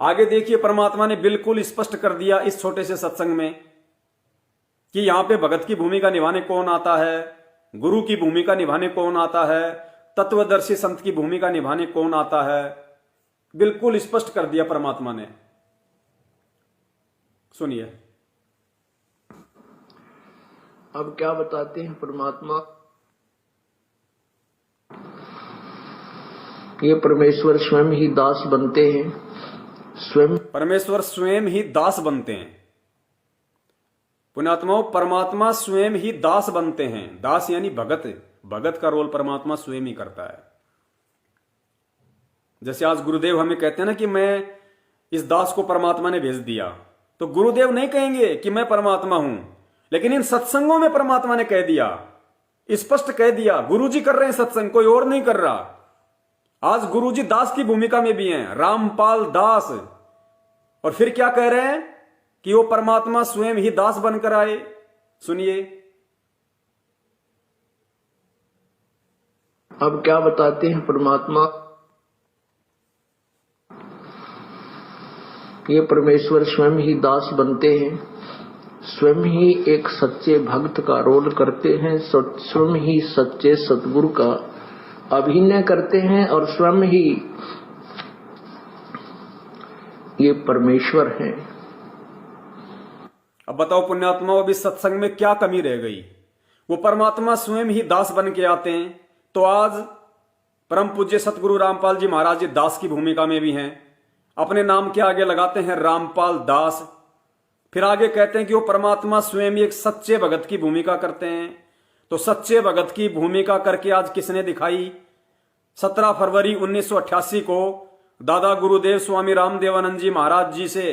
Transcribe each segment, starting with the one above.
आगे देखिए, परमात्मा ने बिल्कुल स्पष्ट कर दिया इस छोटे से सत्संग में कि यहां पे भगत की भूमिका निभाने कौन आता है, गुरु की भूमिका निभाने कौन आता है, तत्वदर्शी संत की भूमिका निभाने कौन आता है। बिल्कुल स्पष्ट कर दिया परमात्मा ने। सुनिए अब क्या बताते हैं परमात्मा। ये परमेश्वर स्वयं ही दास बनते हैं। स्वयं परमेश्वर स्वयं ही दास बनते हैं। पुण्यात्माओं, परमात्मा स्वयं ही दास बनते हैं। दास यानी भगत। भगत का रोल परमात्मा स्वयं ही करता है। जैसे आज गुरुदेव हमें कहते हैं ना कि मैं इस दास को परमात्मा ने भेज दिया, तो गुरुदेव नहीं कहेंगे कि मैं परमात्मा हूं, लेकिन इन सत्संगों में परमात्मा ने कह दिया, स्पष्ट कह दिया, गुरुजी कर रहे हैं सत्संग, कोई और नहीं कर रहा। आज गुरुजी दास की भूमिका में भी हैं, रामपाल दास। और फिर क्या कह रहे हैं कि वो परमात्मा स्वयं ही दास बनकर आए। सुनिए अब क्या बताते हैं परमात्मा। ये परमेश्वर स्वयं ही दास बनते हैं। स्वयं ही एक सच्चे भक्त का रोल करते हैं। स्वयं ही सच्चे सतगुरु का अभिनय करते हैं और स्वयं ही ये परमेश्वर हैं। अब बताओ पुण्यात्मा, अभी सत्संग में क्या कमी रह गई। वो परमात्मा स्वयं ही दास बन के आते हैं, तो आज परम पूज्य सतगुरु रामपाल जी महाराज जी दास की भूमिका में भी हैं। अपने नाम के आगे लगाते हैं रामपाल दास। फिर आगे कहते हैं कि वो परमात्मा स्वयं एक सच्चे भगत की भूमिका करते हैं। तो सच्चे भगत की भूमिका करके आज किसने दिखाई। 17 फरवरी 1988 को दादा गुरुदेव स्वामी रामदेवानंद जी महाराज जी से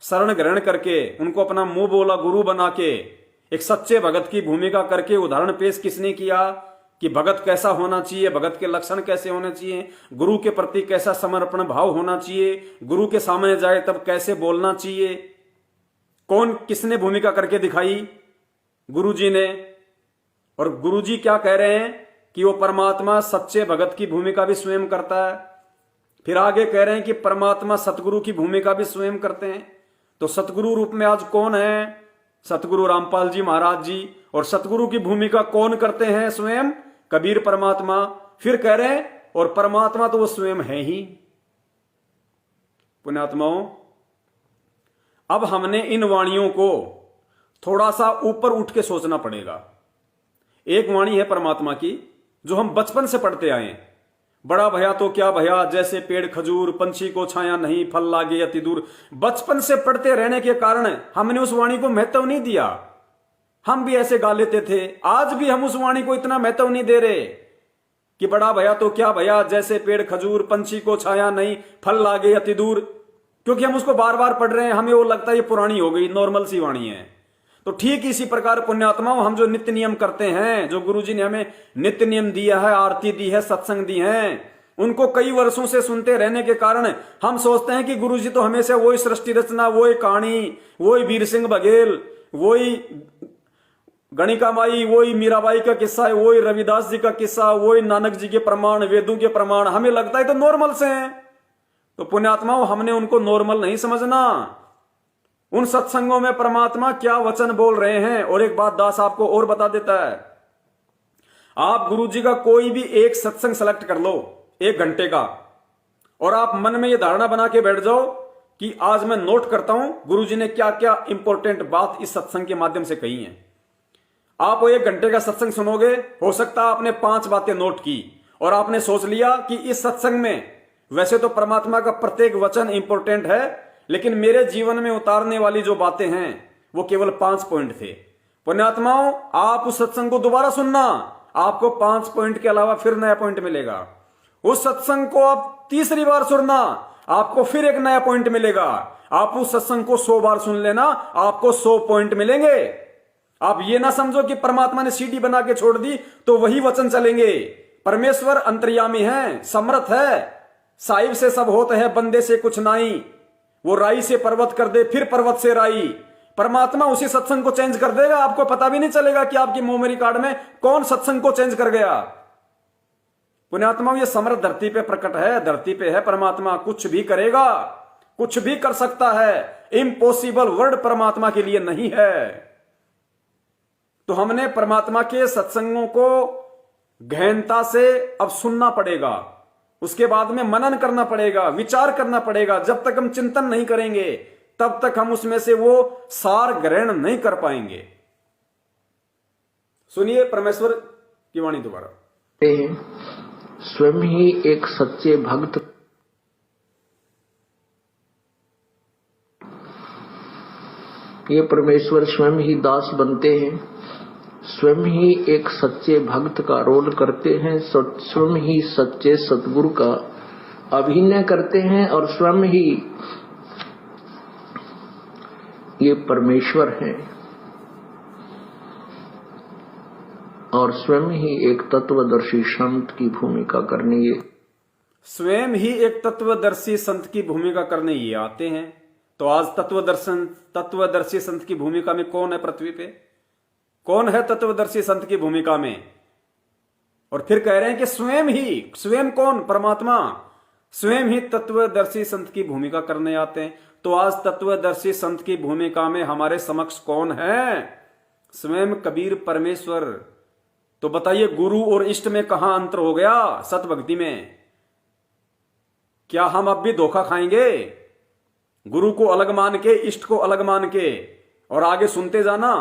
शरण ग्रहण करके उनको अपना मुंह बोला गुरु बना के एक सच्चे भगत की भूमिका करके उदाहरण पेश किसने किया कि भगत कैसा होना चाहिए, भगत के लक्षण कैसे होने चाहिए, गुरु के प्रति कैसा समर्पण भाव होना चाहिए, गुरु के सामने जाए तब कैसे बोलना चाहिए। कौन किसने भूमिका करके दिखाई। गुरुजी ने। और गुरुजी क्या कह रहे हैं कि वो परमात्मा सच्चे भगत की भूमिका भी स्वयं करता है। फिर आगे कह रहे हैं कि परमात्मा सतगुरु की भूमिका भी स्वयं करते हैं। तो सतगुरु रूप में आज कौन है। सतगुरु रामपाल जी महाराज जी। और सतगुरु की भूमिका कौन करते हैं। स्वयं कबीर परमात्मा। फिर कह रहे हैं और परमात्मा तो वो स्वयं है ही। पुण्यात्माओं, अब हमने इन वाणियों को थोड़ा सा ऊपर उठ के सोचना पड़ेगा। एक वाणी है परमात्मा की जो हम बचपन से पढ़ते आए। बड़ा भया तो क्या भया, जैसे पेड़ खजूर, पंछी को छाया नहीं, फल लागे अति दूर। बचपन से पढ़ते रहने के कारण हमने उस वाणी को महत्व नहीं दिया। हम भी ऐसे गा लेते थे। आज भी हम उस वाणी को इतना महत्व नहीं दे रहे कि बड़ा भया तो क्या भया, जैसे पेड़ खजूर, पंछी को छाया नहीं, फल लागे अति दूर। क्योंकि हम उसको बार बार पढ़ रहे हैं, हमें वो लगता है ये पुरानी हो गई, नॉर्मल सी वाणी है। तो ठीक इसी प्रकार पुण्यात्माओं, हम जो नित्य नियम करते हैं, जो गुरुजी ने हमें नित्य नियम दिया है, आरती दी है, सत्संग दी है, उनको कई वर्षों से सुनते रहने के कारण हम सोचते हैं कि गुरुजी तो हमेशा वही सृष्टि रचना, वही कहानी, वही वीर सिंह बघेल, वही गणिका माई, वही मीराबाई का किस्सा है, वही रविदास जी का किस्सा, वही नानक जी के प्रमाण, वेदों के प्रमाण, हमें लगता है तो नॉर्मल से हैं। तो पुण्यात्माओं, हमने उनको नॉर्मल नहीं समझना। उन सत्संगों में परमात्मा क्या वचन बोल रहे हैं। और एक बात दास आपको और बता देता है, आप गुरुजी का कोई भी एक सत्संग सेलेक्ट कर लो 1 घंटे का, और आप मन में ये धारणा बना के बैठ जाओ कि आज मैं नोट करता हूं गुरुजी ने क्या क्या इंपॉर्टेंट बात इस सत्संग के माध्यम से कही है। आप 1 घंटे का सत्संग सुनोगे, हो सकता है आपने 5 बातें नोट की और आपने सोच लिया कि इस सत्संग में वैसे तो परमात्मा का प्रत्येक वचन इंपॉर्टेंट है, लेकिन मेरे जीवन में उतारने वाली जो बातें हैं वो केवल 5 पॉइंट थे। पुण्यात्माओं, आप उस सत्संग को दोबारा सुनना, आपको 5 पॉइंट के अलावा फिर नया पॉइंट मिलेगा। उस सत्संग को आप तीसरी बार सुनना, आपको फिर एक नया पॉइंट मिलेगा। आप उस सत्संग को 100 बार सुन लेना, आपको 100 पॉइंट मिलेंगे। आप ये ना समझो कि परमात्मा ने सीडी बना के छोड़ दी तो वही वचन चलेंगे। परमेश्वर अंतर्यामी है, समर्थ है, साहिब से सब होता है, बंदे से कुछ नहीं। वो राई से पर्वत कर दे, फिर पर्वत से राई। परमात्मा उसी सत्संग को चेंज कर देगा, आपको पता भी नहीं चलेगा कि आपकी मेमोरी कार्ड में कौन सत्संग को चेंज कर गया। पुण्यात्मा, ये समर्थ धरती पे प्रकट है, धरती पे है परमात्मा, कुछ भी करेगा, कुछ भी कर सकता है, इम्पॉसिबल वर्ड परमात्मा के लिए नहीं है। तो हमने परमात्मा के सत्संगों को गहनता से अब सुनना पड़ेगा, उसके बाद में मनन करना पड़ेगा, विचार करना पड़ेगा। जब तक हम चिंतन नहीं करेंगे तब तक हम उसमें से वो सार ग्रहण नहीं कर पाएंगे। सुनिए परमेश्वर की वाणी दोबारा। स्वयं ही एक सच्चे भक्त ये परमेश्वर स्वयं ही दास बनते हैं, स्वयं ही एक सच्चे भक्त का रोल करते हैं, स्वयं ही सच्चे सतगुरु का अभिनय करते हैं और स्वयं ही ये परमेश्वर हैं और स्वयं ही एक तत्वदर्शी संत की भूमिका करने ये स्वयं ही एक तत्वदर्शी संत की भूमिका करने ये आते हैं। तो आज तत्वदर्शी संत की भूमिका में कौन है पृथ्वी पे? कौन है तत्वदर्शी संत की भूमिका में? और फिर कह रहे हैं कि स्वयं कौन? परमात्मा स्वयं ही तत्वदर्शी संत की भूमिका करने आते हैं। तो आज तत्वदर्शी संत की भूमिका में हमारे समक्ष कौन है? स्वयं कबीर परमेश्वर। तो बताइए गुरु और इष्ट में कहां अंतर हो गया? सत भक्ति में क्या हम अब भी धोखा खाएंगे? गुरु को अलग मान के, इष्ट को अलग मान के और आगे सुनते जाना,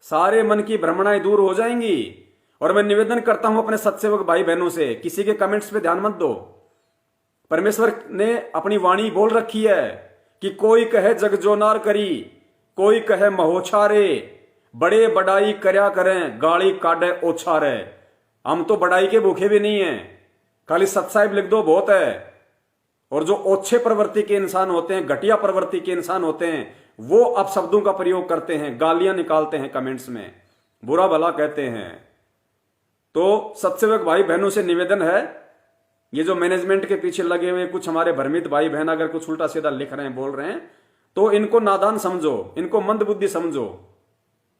सारे मन की भ्रमणाएं दूर हो जाएंगी। और मैं निवेदन करता हूं अपने सत्सेवक भाई बहनों से, किसी के कमेंट्स पे ध्यान मत दो। परमेश्वर ने अपनी वाणी बोल रखी है कि कोई कहे जग जोनार करी, कोई कहे महोछारे, बड़े बड़ाई करया करें, गाली काटे ओछारे। हम तो बड़ाई के भूखे भी नहीं है, खाली सत्साहिब लिख दो बहुत है। और जो ओछे प्रवृत्ति के इंसान होते हैं, घटिया प्रवृत्ति के इंसान होते हैं, वो अपशब्दों का प्रयोग करते हैं, गालियां निकालते हैं कमेंट्स में, बुरा भला कहते हैं। तो सत्सेवक भाई बहनों से निवेदन है, ये जो मैनेजमेंट के पीछे लगे हुए कुछ हमारे भ्रमित भाई बहन अगर कुछ उल्टा सीधा लिख रहे हैं, बोल रहे हैं, तो इनको नादान समझो, इनको मंद बुद्धि समझो।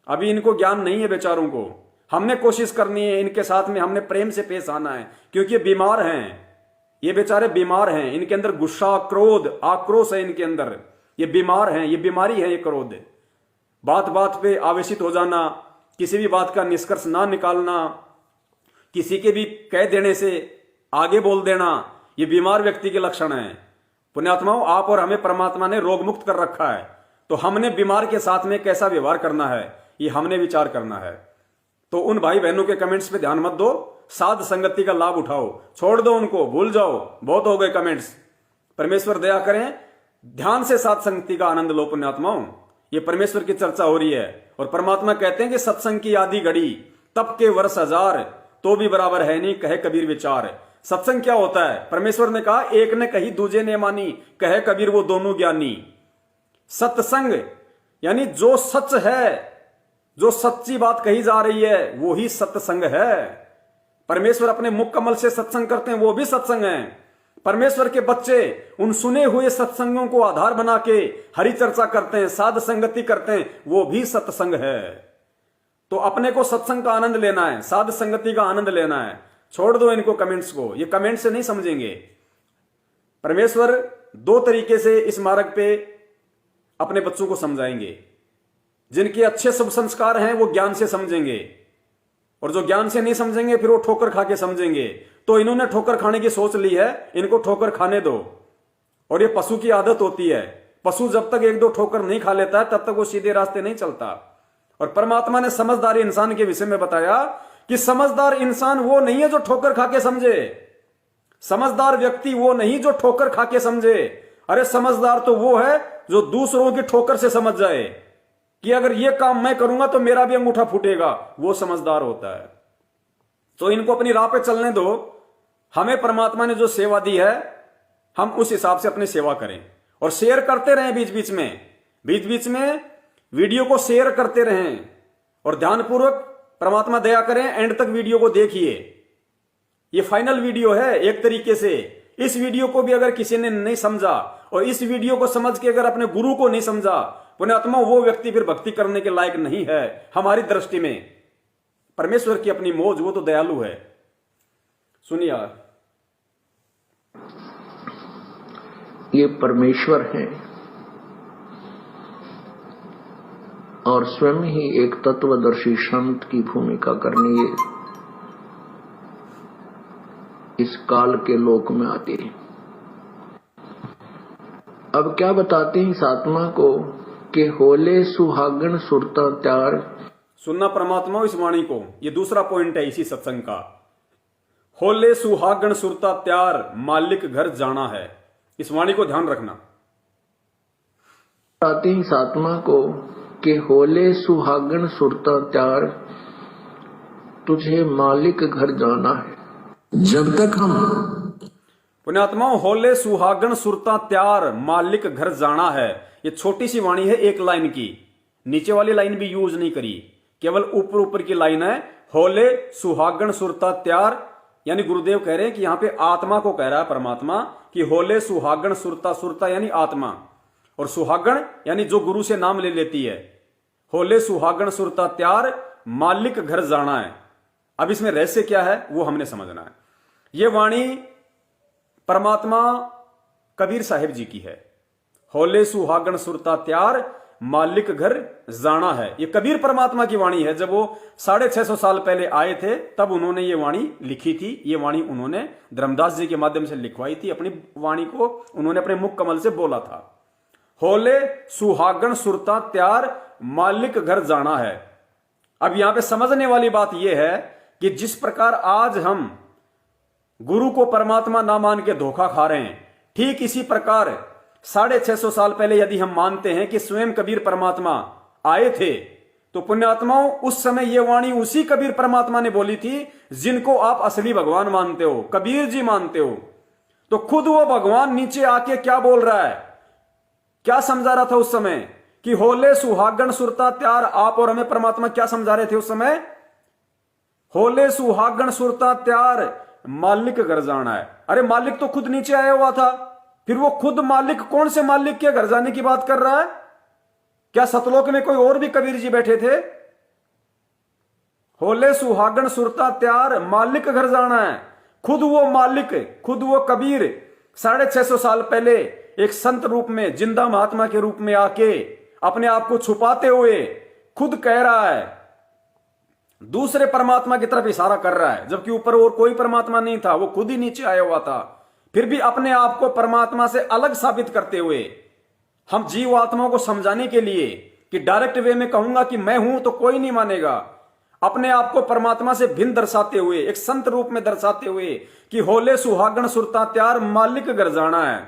अभी इनको ज्ञान नहीं है बेचारों को। हमने कोशिश करनी है, इनके साथ में हमने प्रेम से पेश आना है, क्योंकि ये बीमार हैं, ये बेचारे बीमार हैं। इनके अंदर गुस्सा, क्रोध, आक्रोश है इनके अंदर। ये बीमार हैं, ये बीमारी है, ये क्रोध। बात बात पे आवेशित हो जाना, किसी भी बात का निष्कर्ष ना निकालना, किसी के भी कह देने से आगे बोल देना, ये बीमार व्यक्ति के लक्षण है। पुण्यात्माओं, आप और हमें परमात्मा ने रोग मुक्त कर रखा है, तो हमने बीमार के साथ में कैसा व्यवहार करना है, ये हमने विचार करना है। तो उन भाई बहनों के कमेंट्स पे ध्यान मत दो, साध संगति का लाभ उठाओ, छोड़ दो उनको, भूल जाओ, बहुत हो गए कमेंट्स। परमेश्वर दया करें, ध्यान से साध संगति का आनंद लो पुण्यात्माओं। ये परमेश्वर की चर्चा हो रही है और परमात्मा कहते हैं कि सत्संग की आदि घड़ी, तब के वर्ष हजार, तो भी बराबर है नहीं, कहे कबीर विचार। सत्संग क्या होता है? परमेश्वर ने कहा, एक ने कही दूजे ने मानी, कहे कबीर वो दोनों ज्ञानी। सत्संग यानी जो सच है, जो सच्ची बात कही जा रही है, वो ही सत्संग है। परमेश्वर अपने मुख कमल से सत्संग करते हैं, वो भी सत्संग है। परमेश्वर के बच्चे उन सुने हुए सत्संगों को आधार बना के हरि चर्चा करते हैं, साध संगति करते हैं, वो भी सत्संग है। तो अपने को सत्संग का आनंद लेना है, साध संगति का आनंद लेना है। छोड़ दो इनको कमेंट्स को, ये कमेंट से नहीं समझेंगे। परमेश्वर दो तरीके से इस मार्ग पे अपने बच्चों को समझाएंगे। जिनके अच्छे शुभ संस्कार हैं वो ज्ञान से समझेंगे, और जो ज्ञान से नहीं समझेंगे फिर वो ठोकर खा के समझेंगे। तो इन्होंने ठोकर खाने की सोच ली है, इनको ठोकर खाने दो। और ये पशु की आदत होती है, पशु जब तक एक दो ठोकर नहीं खा लेता है तब तक वो सीधे रास्ते नहीं चलता। और परमात्मा ने समझदारी इंसान के विषय में बताया कि समझदार इंसान वो नहीं है जो ठोकर खा के समझे, समझदार व्यक्ति वो नहीं जो ठोकर खा के समझे। अरे समझदार तो वो है जो दूसरों की ठोकर से समझ जाए कि अगर ये काम मैं करूंगा तो मेरा भी अंगूठा फूटेगा, वो समझदार होता है। तो इनको अपनी राह पे चलने दो। हमें परमात्मा ने जो सेवा दी है हम उस हिसाब से अपनी सेवा करें और शेयर करते रहें। बीच बीच में वीडियो को शेयर करते रहें और ध्यानपूर्वक, परमात्मा दया करें, एंड तक वीडियो को देखिए। ये फाइनल वीडियो है एक तरीके से। इस वीडियो को भी अगर किसी ने नहीं समझा और इस वीडियो को समझ के अगर अपने गुरु को नहीं समझा, पुण्यात्मा, वो व्यक्ति फिर भक्ति करने के लायक नहीं है हमारी दृष्टि में। परमेश्वर की अपनी मौज, वो तो दयालु है। सुनिए, ये परमेश्वर हैं और स्वयं ही एक तत्वदर्शी संत की भूमिका करनी है इस काल के लोक में आते हैं। अब क्या बताते हैं इस आत्मा को कि होले सुहागन सुरता त्यार। सुनना परमात्मा इस वाणी को, ये दूसरा पॉइंट है इसी सत्संग का। होले सुहागन सुरता त्यार मालिक घर जाना है, इस वाणी को ध्यान रखना। बताते हैं इस आत्मा को कि होले सुहागन सुरता त्यार तुझे मालिक घर जाना है। जब तक हम पुण्यात्माओं, होले सुहागन सुरता त्यार मालिक घर जाना है, ये छोटी सी वाणी है एक लाइन की, नीचे वाली लाइन भी यूज नहीं करी, केवल ऊपर ऊपर की लाइन है। होले सुहागन सुरता त्यार, यानी गुरुदेव कह रहे हैं कि यहां पे आत्मा को कह रहा है परमात्मा कि होले सुहागन सुरता, सुरता यानी आत्मा, और सुहागन यानी जो गुरु से नाम ले लेती है। होले सुहागन सुरता त्यार मालिक घर जाना है। अब इसमें रहस्य क्या है वो हमने समझना है। ये वाणी परमात्मा कबीर साहिब जी की है। होले सुहागन सुरता त्यार मालिक घर जाना है, ये कबीर परमात्मा की वाणी है। जब वो 650 साल पहले आए थे तब उन्होंने ये वाणी लिखी थी। ये वाणी उन्होंने धर्मदास जी के माध्यम से लिखवाई थी। अपनी वाणी को उन्होंने अपने मुख कमल से बोला था। होले सुहागन सुरता त्यार मालिक घर जाना है। अब यहां पे समझने वाली बात यह है कि जिस प्रकार आज हम गुरु को परमात्मा ना मान के धोखा खा रहे हैं, ठीक इसी प्रकार 650 साल पहले यदि हम मानते हैं कि स्वयं कबीर परमात्मा आए थे, तो पुण्यात्माओं उस समय यह वाणी उसी कबीर परमात्मा ने बोली थी जिनको आप असली भगवान मानते हो, कबीर जी मानते हो। तो खुद वो भगवान नीचे आके क्या बोल रहा है, क्या समझा रहा था उस समय कि होले सुहागन सुरता त्यार। आप और हमें परमात्मा क्या समझा रहे थे उस समय? होले सुहागन सुरता त्यार मालिक घर जाना है। अरे मालिक तो खुद नीचे आया हुआ था, फिर वो खुद मालिक कौन से मालिक के घर जाने की बात कर रहा है? क्या सतलोक में कोई और भी कबीर जी बैठे थे? होले सुहागन सुरता त्यार मालिक घर जाना है। खुद वो मालिक, खुद वो कबीर 650 साल पहले एक संत रूप में, जिंदा महात्मा के रूप में आके अपने आप को छुपाते हुए खुद कह रहा है, दूसरे परमात्मा की तरफ इशारा कर रहा है, जबकि ऊपर और कोई परमात्मा नहीं था, वो खुद ही नीचे आया हुआ था। फिर भी अपने आप को परमात्मा से अलग साबित करते हुए हम जीव आत्माओं को समझाने के लिए कि डायरेक्ट वे में कहूंगा कि मैं हूं तो कोई नहीं मानेगा, अपने आप को परमात्मा से भिन्न दर्शाते हुए, एक संत रूप में दर्शाते हुए कि होले सुहागन सुरता त्यार मालिक घर जाना है।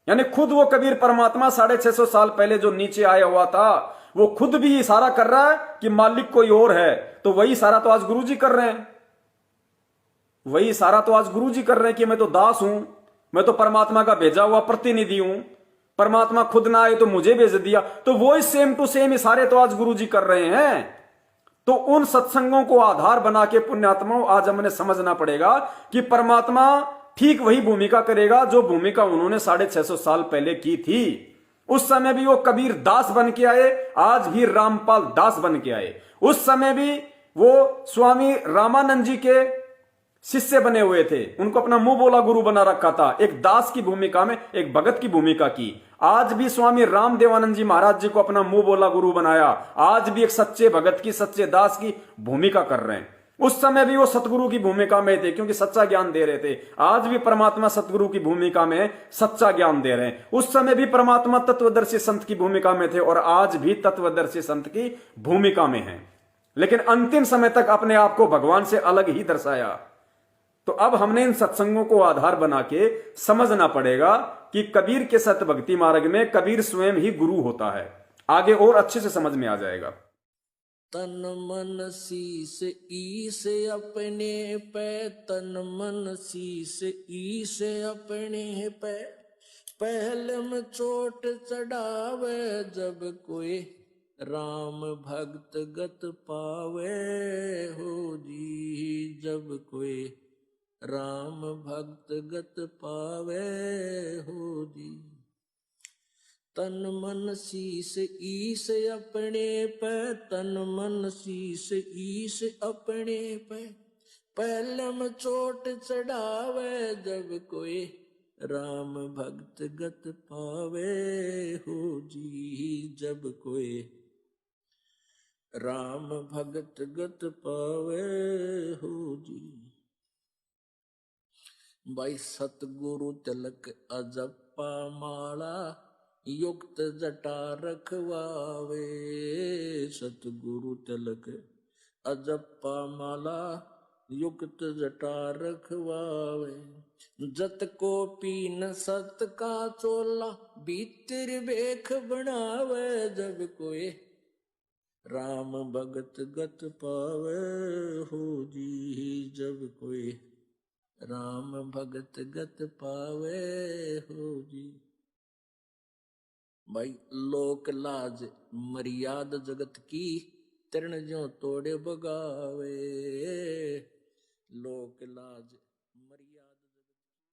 यानी खुद वो कबीर परमात्मा 650 साल पहले जो नीचे आया हुआ था, वो खुद भी इशारा कर रहा है कि मालिक कोई और है। तो वही इशारा तो आज गुरुजी कर रहे हैं, वही इशारा तो आज गुरुजी कर रहे हैं कि मैं तो दास हूं, मैं तो परमात्मा का भेजा हुआ प्रतिनिधि हूं, परमात्मा खुद ना आए तो मुझे भेज दिया। तो वो सेम टू सेम इशारे तो आज गुरुजी कर रहे हैं। तो उन सत्संगों को आधार बना के पुण्यात्माओं आज हमने समझना पड़ेगा कि परमात्मा ठीक वही भूमिका करेगा जो भूमिका उन्होंने 650 साल पहले की थी। उस समय भी वो कबीर दास बन के आए, आज भी रामपाल दास बन के आए। उस समय भी वो स्वामी रामानंद जी के शिष्य बने हुए थे, उनको अपना मुंह बोला गुरु बना रखा था, एक दास की भूमिका में, एक भगत की भूमिका की। आज भी स्वामी रामदेवानंद जी महाराज जी को अपना मुंह बोला गुरु बनाया, आज भी एक सच्चे भगत की, सच्चे दास की भूमिका कर रहे हैं। उस समय भी वो सतगुरु की भूमिका में थे क्योंकि सच्चा ज्ञान दे रहे थे। आज भी परमात्मा सतगुरु की भूमिका में सच्चा ज्ञान दे रहे हैं। उस समय भी परमात्मा तत्वदर्शी संत की भूमिका में थे और आज भी तत्वदर्शी संत की भूमिका में है, लेकिन अंतिम समय तक अपने आप को भगवान से अलग ही दर्शाया। तो अब हमने इन सत्संगों को आधार बना के समझना पड़ेगा कि कबीर के सत्य भक्ति मार्ग में कबीर स्वयं ही गुरु होता है। आगे और अच्छे से समझ में आ जाएगा। तन मन शीस ईस अपने पे, तन मन शीस ईस अपने पे, पहले में चोट चढ़ावे जब कोई राम भक्त गत पावे हो जी, जब कोई राम भक्त गत पावे हो जी। तन मन शीस ईस अपने पे, तन मन शीस ईस अपने पे, पहले में चोट चढ़ावे जब कोई राम भक्त गत पावे हो जी। जब कोई राम भगत गत पावे हो जी। भाई सतगुरु तिलक अजप्पा माला युक्त जटा रखवावे। सतगुरु तिलक अजप्पा माला युक्त जटा रखवावे। जत को पीन सत का चोला भीतर बेख बनावे। जब कोई राम भगत गत पावे हो जी। जब कोई राम भगत गत पावे हो जी। भाई लोक लाज मर्याद जगत की तरण ज्यों तोड़े बगावे। लोक लाज